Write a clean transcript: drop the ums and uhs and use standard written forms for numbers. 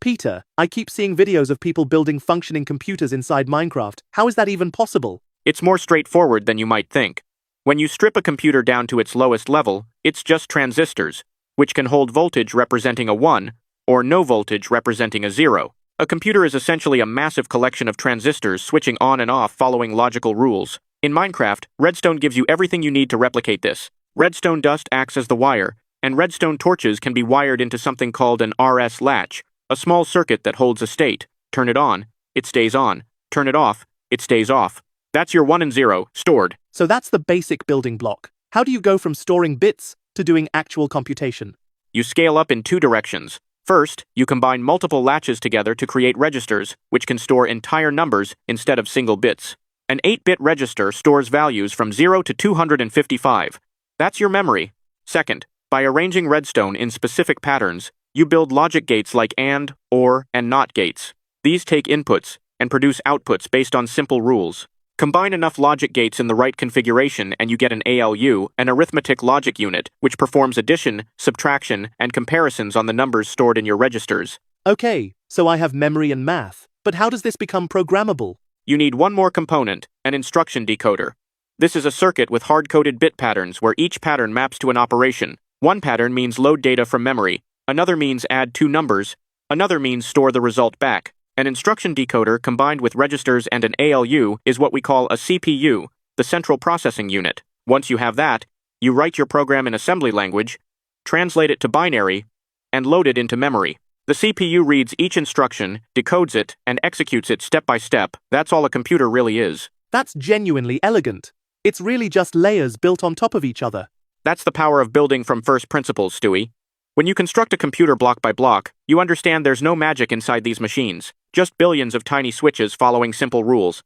Peter, I keep seeing videos of people building functioning computers inside Minecraft. How is that even possible? It's more straightforward than you might think. When you strip a computer down to its lowest level, it's just transistors, which can hold voltage representing a 1, or no voltage representing a 0. A computer is essentially a massive collection of transistors switching on and off following logical rules. In Minecraft, redstone gives you everything you need to replicate this. Redstone dust acts as the wire, and redstone torches can be wired into something called an RS latch, a small circuit that holds a state. Turn it on, it stays on. Turn it off, it stays off. That's your 1 and 0, stored. So that's the basic building block. How do you go from storing bits to doing actual computation? You scale up in two directions. First, you combine multiple latches together to create registers, which can store entire numbers instead of single bits. An 8-bit register stores values from 0 to 255. That's your memory. Second, by arranging redstone in specific patterns, you build logic gates like AND, OR, and NOT gates. These take inputs and produce outputs based on simple rules. Combine enough logic gates in the right configuration and you get an ALU, an arithmetic logic unit, which performs addition, subtraction, and comparisons on the numbers stored in your registers. Okay, so I have memory and math. But how does this become programmable? You need one more component, an instruction decoder. This is a circuit with hard-coded bit patterns where each pattern maps to an operation. One pattern means load data from memory, another means add two numbers, another means store the result back. An instruction decoder combined with registers and an ALU is what we call a CPU, the central processing unit. Once you have that, you write your program in assembly language, translate it to binary, and load it into memory. The CPU reads each instruction, decodes it, and executes it step by step. That's all a computer really is. That's genuinely elegant. It's really just layers built on top of each other. That's the power of building from first principles, Stewie. When you construct a computer block by block, you understand there's no magic inside these machines, just billions of tiny switches following simple rules.